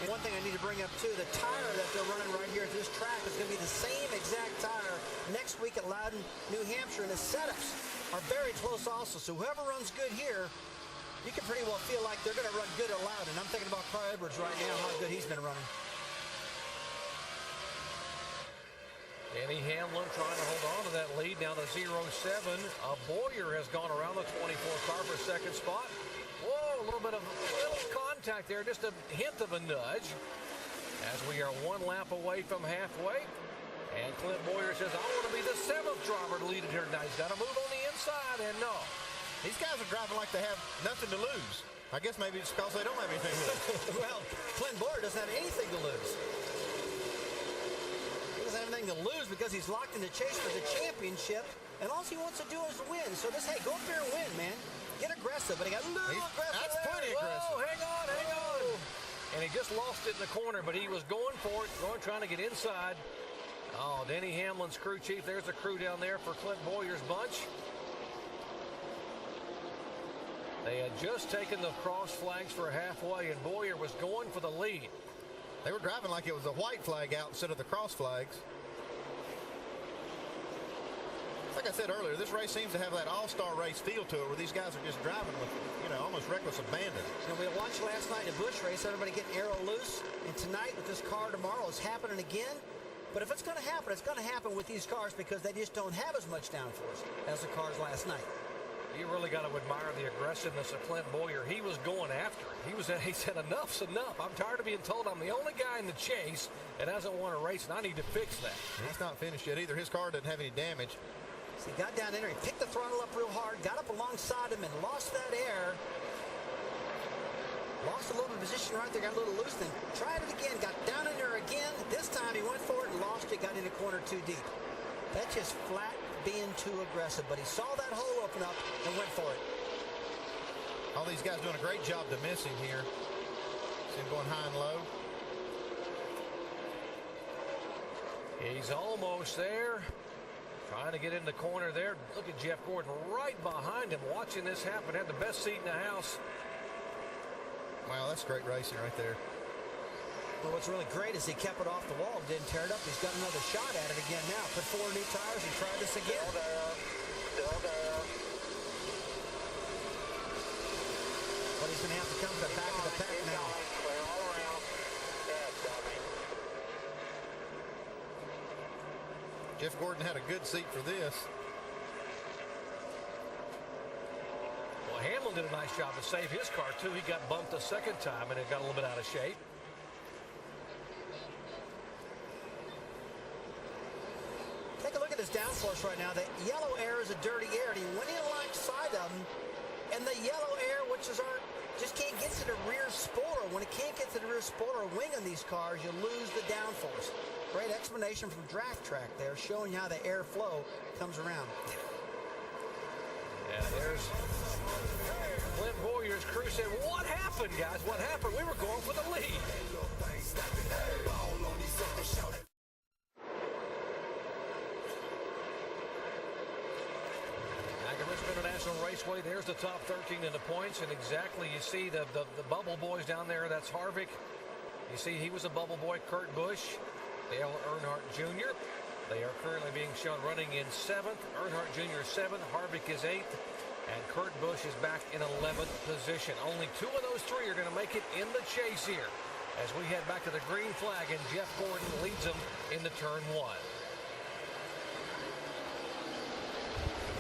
One thing I need to bring up, too, the tire that they're running right here at this track is going to be the same exact tire next week at Loudon, New Hampshire, and the setups are very close also. So whoever runs good here, you can pretty well feel like they're going to run good at Loudon. I'm thinking about Carl Edwards right now, how good he's been running. Danny Hamlin trying to hold on to that lead down to 0-7. Boyer has gone around the 24 car for second spot. Whoa, a little contact there, just a hint of a nudge. As we are one lap away from halfway. And Clint Boyer says, I want to be the 7th driver to lead it here tonight. He's got to move on the inside, and no. These guys are driving like they have nothing to lose. I guess maybe it's because they don't have anything to lose. Well, Clint Boyer doesn't have anything to lose. He doesn't have anything to lose because he's locked in the chase for the championship, and all he wants to do is win. So this, hey, go up there and win, man. Get aggressive, but he got a little aggressive. That's plenty aggressive. Whoa, hang on. And he just lost it in the corner, but he was going for it, trying to get inside. Oh, Denny Hamlin's crew chief. There's the crew down there for Clint Boyer's bunch. They had just taken the cross flags for halfway, and Boyer was going for the lead. They were driving like it was a white flag out instead of the cross flags. Like I said earlier, this race seems to have that all-star race feel to it, where these guys are just driving with, almost reckless abandon. We watched last night in the Busch race, everybody getting arrow loose, and tonight with this car tomorrow, it's happening again. But if it's going to happen, it's going to happen with these cars because they just don't have as much downforce as the cars last night. You really got to admire the aggressiveness of Clint Boyer. He was going after it. He said, enough's enough. I'm tired of being told I'm the only guy in the chase that hasn't won a race, and I need to fix that. He's not finished yet either. His car doesn't have any damage. So he got down in there, he picked the throttle up real hard, got up alongside him, and lost that air. Lost a little bit of position right there, got a little loose, then tried it again, got down in there again. This time he went for it and lost it, got in the corner too deep. That's just flat being too aggressive, but he saw that hole open up and went for it. All these guys doing a great job to miss him here. See him going high and low. He's almost there. Trying to get in the corner there. Look at Jeff Gordon right behind him watching this happen. Had the best seat in the house. Wow, that's great racing right there. Well, what's really great is he kept it off the wall, didn't tear it up. He's got another shot at it again now. Put 4 new tires and try this again. Still there. But he's going to have to come to the back of the pack now. Clear all around. Yeah, dummy. Jeff Gordon had a good seat for this. Well, Hamlin did a nice job to save his car, too. He got bumped a second time, and it got a little bit out of shape. Take a look at his downforce right now. The yellow air is a dirty air, and he went in alongside of him, and the yellow air, which is just can't get to the rear spoiler. When it can't get to the rear spoiler wing on these cars, you lose the downforce. Great explanation from Draft Track there, showing you how the airflow comes around. Yeah, there's Clint Boyer's crew said, what happened, guys? What happened? We were going for the lead. Back at Richmond International Raceway, there's the top 13 in the points, and exactly you see the bubble boys down there. That's Harvick. You see he was a bubble boy. Kurt Busch, Dale Earnhardt Jr. They are currently being shown running in 7th. Earnhardt Jr. is 7th. Harvick is 8th. And Kurt Busch is back in 11th position. Only 2 of those 3 are going to make it in the chase here as we head back to the green flag, and Jeff Gordon leads them into turn 1.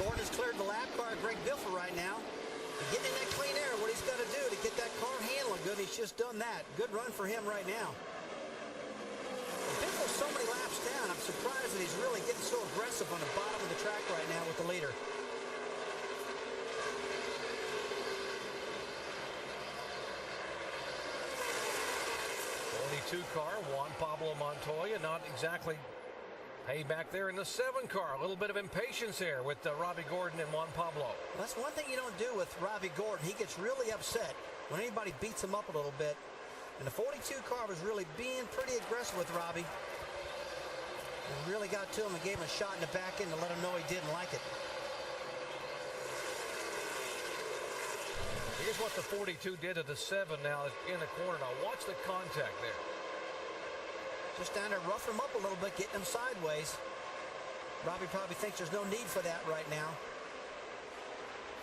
Gordon has cleared the lap car. Greg Biffle right now. Getting in that clean air, what he's got to do to get that car handling good. He's just done that. Good run for him right now. Biffle's so many laps down. I'm surprised that he's really getting so aggressive on the bottom of the track right now with the leader. 2 car, Juan Pablo Montoya, not exactly hey back there in the 7 car. A little bit of impatience there with Robbie Gordon and Juan Pablo. That's one thing you don't do with Robbie Gordon. He gets really upset when anybody beats him up a little bit. And the 42 car was really being pretty aggressive with Robbie. And really got to him and gave him a shot in the back end to let him know he didn't like it. Here's what the 42 did to the 7 now in the corner. Now watch the contact there. Just down there roughing him up a little bit, getting him sideways. Robbie probably thinks there's no need for that right now.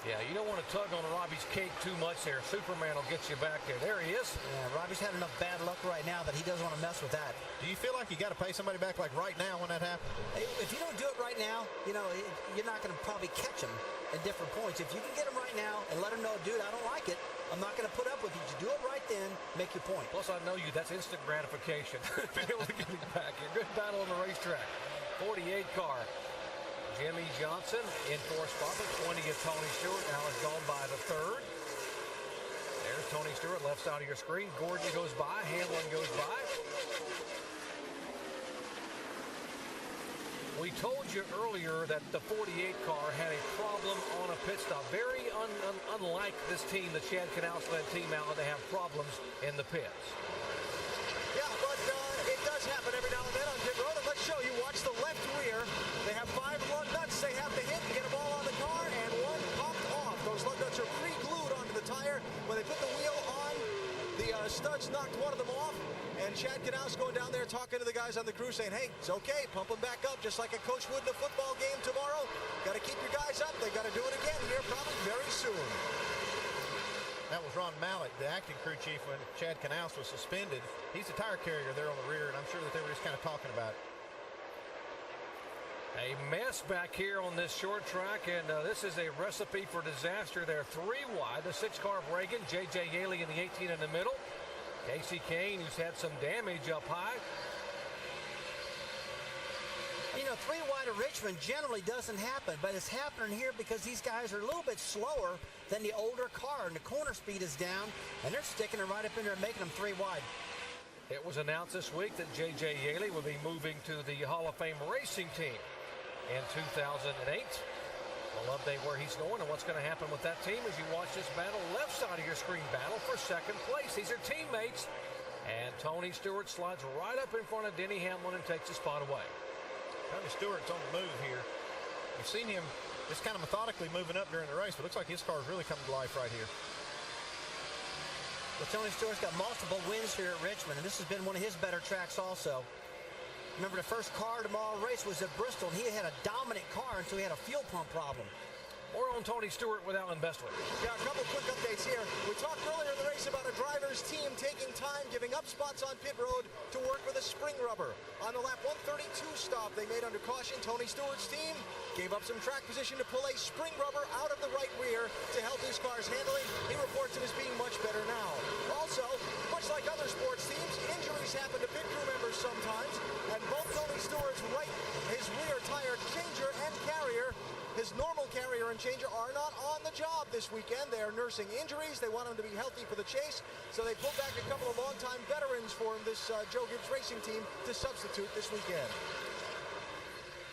Yeah, you don't want to tug on Robbie's cake too much there. Superman will get you back there. There he is. Yeah, Robbie's had enough bad luck right now that he doesn't want to mess with that. Do you feel like you got to pay somebody back like right now when that happens? If you don't do it right now, you know, you're not going to probably catch him at different points. If you can get him right now and let him know, dude, I don't like it, I'm not going to put up with you. You do it right then, make your point. Plus, I know you, that's instant gratification. Be able to get him back here. Good battle on the racetrack. 48 car. Jimmy Johnson in fourth spot. The 20 of Tony Stewart now is gone by the third. There's Tony Stewart, left side of your screen. Gordon goes by. Hamlin goes by. We told you earlier that the 48 car had a problem on a pit stop. Very unlike this team, the Chad Knaus-led team out, they have problems in the pits. Yeah, but it does happen every now and then on pit road. And let's show you. Watch the left rear. They have 5 lug nuts they have to hit to get them all on the car, and one popped off. Those lug nuts are pre-glued onto the tire. When they put the wheel on, the studs knocked one of them off. And Chad Knaus going down there talking to the guys on the crew saying, hey, it's okay, pump them back up just like a coach would in a football game tomorrow. Got to keep your guys up. They got to do it again here probably very soon. That was Ron Mallett, the acting crew chief when Chad Knaus was suspended. He's the tire carrier there on the rear, and I'm sure that they were just kind of talking about it. A mess back here on this short track, and this is a recipe for disaster. They're 3 wide. The 6 car of Reagan, J.J. Yaley in the 18 in the middle. Casey Kane, who's had some damage up high. You know, 3 wide of Richmond generally doesn't happen, but it's happening here because these guys are a little bit slower than the older car, and the corner speed is down, and they're sticking it right up in there and making them 3 wide. It was announced this week that J.J. Yaley will be moving to the Hall of Fame racing team in 2008. We'll update where he's going and what's going to happen with that team as you watch this battle. Left side of your screen, battle for second place. These are teammates. And Tony Stewart slides right up in front of Denny Hamlin and takes the spot away. Tony Stewart's on the move here. You've seen him just kind of methodically moving up during the race, but it looks like his car is really coming to life right here. Well, Tony Stewart's got multiple wins here at Richmond, and this has been one of his better tracks also. Remember, the first car tomorrow race was at Bristol, and he had a dominant car until he had a fuel pump problem. More on Tony Stewart with Alan Bestwick. Yeah, a couple quick updates here. We talked earlier in the race about a driver's team taking time, giving up spots on pit road to work with a spring rubber. On the lap 132 stop they made under caution, Tony Stewart's team gave up some track position to pull a spring rubber out of the right rear to help his car's handling. He reports it as being much better now. Also, much like other sports teams, injuries happen to pit crew members sometimes, and both Tony Stewart's his rear tire changer and carrier, his normal carrier and changer, are not on the job this weekend. They are nursing injuries. They want him to be healthy for the chase, so they pulled back a couple of longtime veterans for him, this Joe Gibbs Racing team, to substitute this weekend.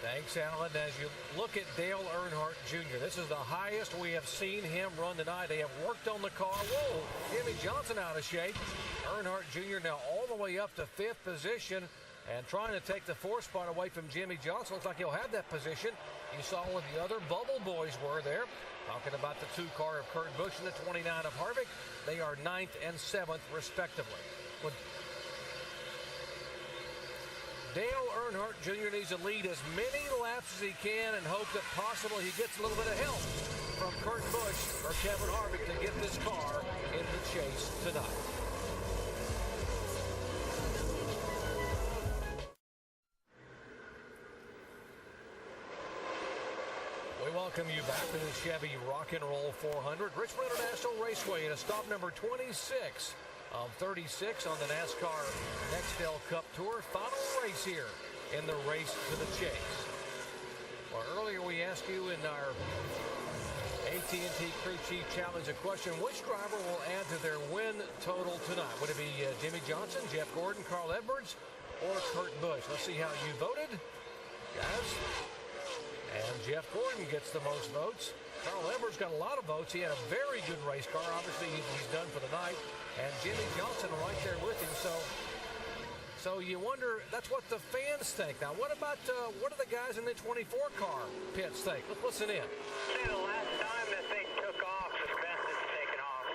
Thanks, Alan. As you look at Dale Earnhardt Jr., this is the highest we have seen him run tonight. They have worked on the car. Whoa, Jimmy Johnson out of shape. Earnhardt Jr. now all the way up to 5th position and trying to take the 4th spot away from Jimmy Johnson. Looks like he'll have that position. You saw what the other bubble boys were there. Talking about the 2 car of Kurt Busch and the 29 of Harvick. They are 9th and 7th, respectively. But Dale Earnhardt Jr. needs to lead as many laps as he can and hope that possibly he gets a little bit of help from Kurt Busch or Kevin Harvick to get this car in the chase tonight. We welcome you back to the Chevy Rock and Roll 400, Richmond International Raceway, at a stop number 26 of 36 on the NASCAR Nextel Cup Tour. Final race here in the race to the chase. Well, earlier we asked you in our AT&T Crew Chief Challenge a question: which driver will add to their win total tonight? Would it be Jimmy Johnson, Jeff Gordon, Carl Edwards, or Kurt Busch? Let's see how you voted, guys. And Jeff Gordon gets the most votes. Carl Edwards got a lot of votes. He had a very good race car. Obviously, he's done for the night. And Jimmy Johnson right there with him. So you wonder, that's what the fans think. Now, what about what do the guys in the 24 car pits think? Let's listen in. See, the last time that thing took off, the best it's taken off.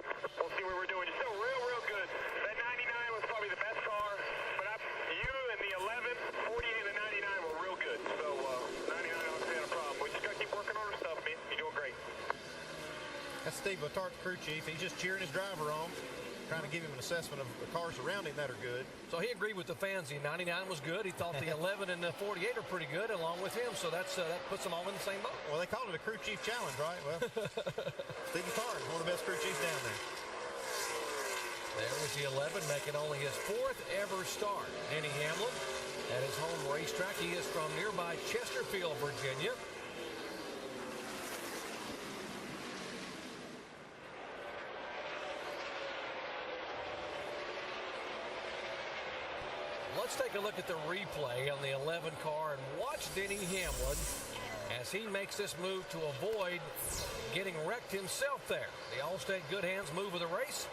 Steve Letarte, the crew chief. He's just cheering his driver on, trying to give him an assessment of the cars around him that are good. So he agreed with the fans. The 99 was good. He thought the 11 and the 48 are pretty good along with him. So that puts them all in the same boat. Well, they called it a crew chief challenge, right? Well, Steve Letarte is one of the best crew chiefs down there. There was the 11 making only his 4th ever start. Denny Hamlin at his home racetrack. He is from nearby Chesterfield, Virginia. Let's take a look at the replay on the 11 car and watch Denny Hamlin as he makes this move to avoid getting wrecked himself there. The Allstate Good Hands move of the race.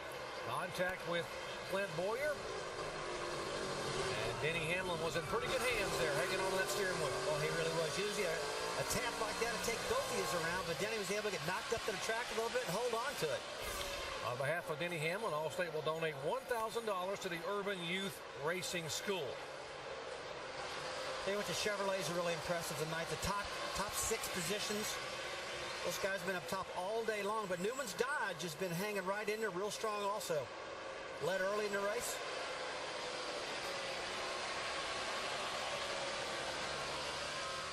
Contact with Clint Boyer. And Denny Hamlin was in pretty good hands there, hanging on to that steering wheel. Well, he really was. Usually a tap like that to take both of these around, but Denny was able to get knocked up to the track a little bit and hold on to it. On behalf of Denny Hamlin, Allstate will donate $1,000 to the Urban Youth Racing School. They went to Chevrolets are really impressive tonight. The top 6 positions. Those guys have been up top all day long, but Newman's Dodge has been hanging right in there real strong also. Led early in the race.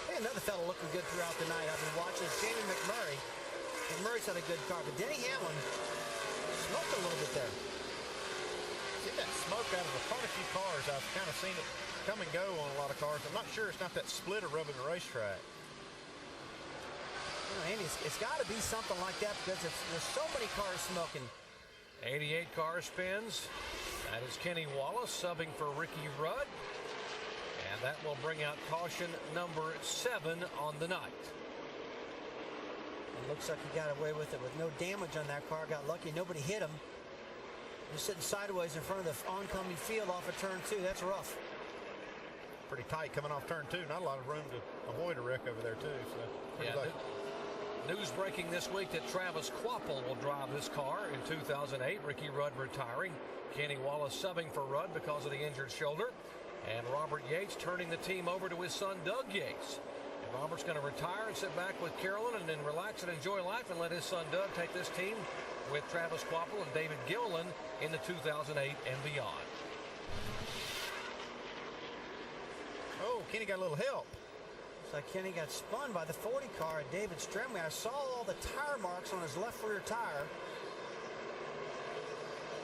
Hey, another fellow looking good throughout the night. I've been watching Jamie McMurray. McMurray's had a good car, but Denny Hamlin smoked a little bit there. Get that smoke out of quite a few cars. I've kind of seen it come and go on a lot of cars. I'm not sure it's not that splitter rubbing the racetrack. You know, Andy, it's got to be something like that because there's so many cars smoking. 88 car spins. That is Kenny Wallace subbing for Ricky Rudd. And that will bring out caution number 7 on the night. It looks like he got away with it with no damage on that car. Got lucky. Nobody hit him. Just sitting sideways in front of the oncoming field off of turn 2. That's rough. Pretty tight coming off turn 2. Not a lot of room to avoid a wreck over there, too. So yeah, news breaking this week that Travis Quapple will drive this car in 2008. Ricky Rudd retiring. Kenny Wallace subbing for Rudd because of the injured shoulder. And Robert Yates turning the team over to his son, Doug Yates. And Robert's going to retire and sit back with Carolyn and then relax and enjoy life and let his son, Doug, take this team with Travis Quapple and David Gilliland in the 2008 and beyond. Oh, Kenny got a little help. Looks like Kenny got spun by the 40 car at David Stremley. I saw all the tire marks on his left rear tire.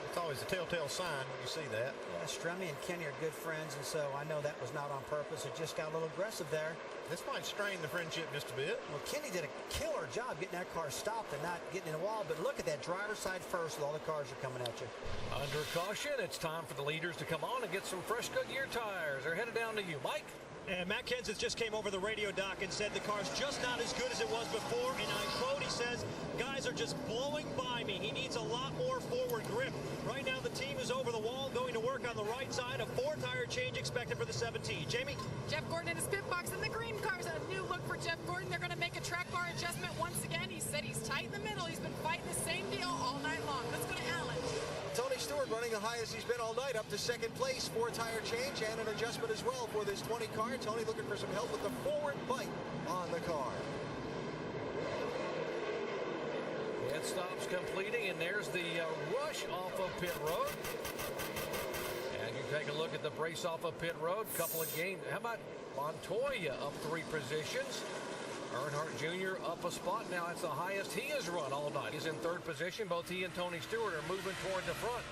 It's always a telltale sign when you see that. Yeah, Stremley and Kenny are good friends, and so I know that was not on purpose. It just got a little aggressive there. This might strain the friendship just a bit. Well, Kenny did a killer job getting that car stopped and not getting in the wall, but look at that driver's side first with all the cars are coming at you. Under caution, it's time for the leaders to come on and get some fresh Goodyear tires. They're headed down to you, Mike. And Matt Kenseth just came over the radio dock and said the car's just not as good as it was before. And I quote, he says, guys are just blowing by me. He needs a lot more forward grip. Right now, the team is over the wall, going to work on the right side. A 4-tire change expected for the 17. Jamie? Jeff Gordon in his pit box, and the green car's a new look for Jeff Gordon. They're going to make a track bar adjustment once again. He said he's tight in the middle. He's been fighting the same deal all night long. Let's go to Allen. Tony Stewart running the highest he's been all night, up to second place. 4-tire change and an adjustment as well for this 20 car. Tony looking for some help with the forward bite on the car. Pit stops completing, and there's the rush off of pit road. And you take a look at the brace off of pit road. Couple of games. How about Montoya up 3 positions? Earnhardt Jr. up a spot. Now it's the highest he has run all night. He's in 3rd position. Both he and Tony Stewart are moving toward the front.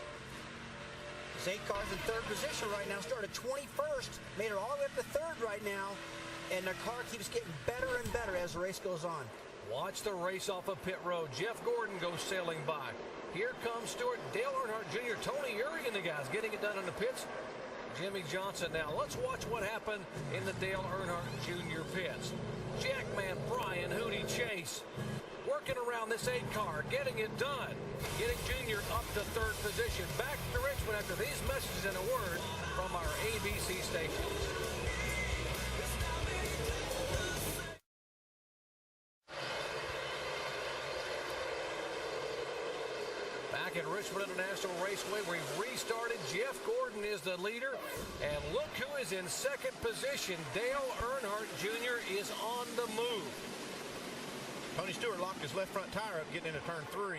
There's 8 cars in 3rd position right now. Started 21st. Made it all the way up to 3rd right now. And the car keeps getting better and better as the race goes on. Watch the race off of pit road. Jeff Gordon goes sailing by. Here comes Stewart, Dale Earnhardt Jr., Tony Eury and the guys getting it done in the pits. Jimmy Johnson now. Let's watch what happened in the Dale Earnhardt Jr. pits. Jackman Brian Hootie Chase working around this 8 car, getting it done. Getting Junior up to 3rd position. Back to Richmond after these messages and a word from our ABC stations. Back at Richmond International Raceway, we've restarted. Jeff Gordon is the leader. And look who is in 2nd position. Dale Earnhardt Jr. is on the move. Tony Stewart locked his left front tire up getting into turn 3.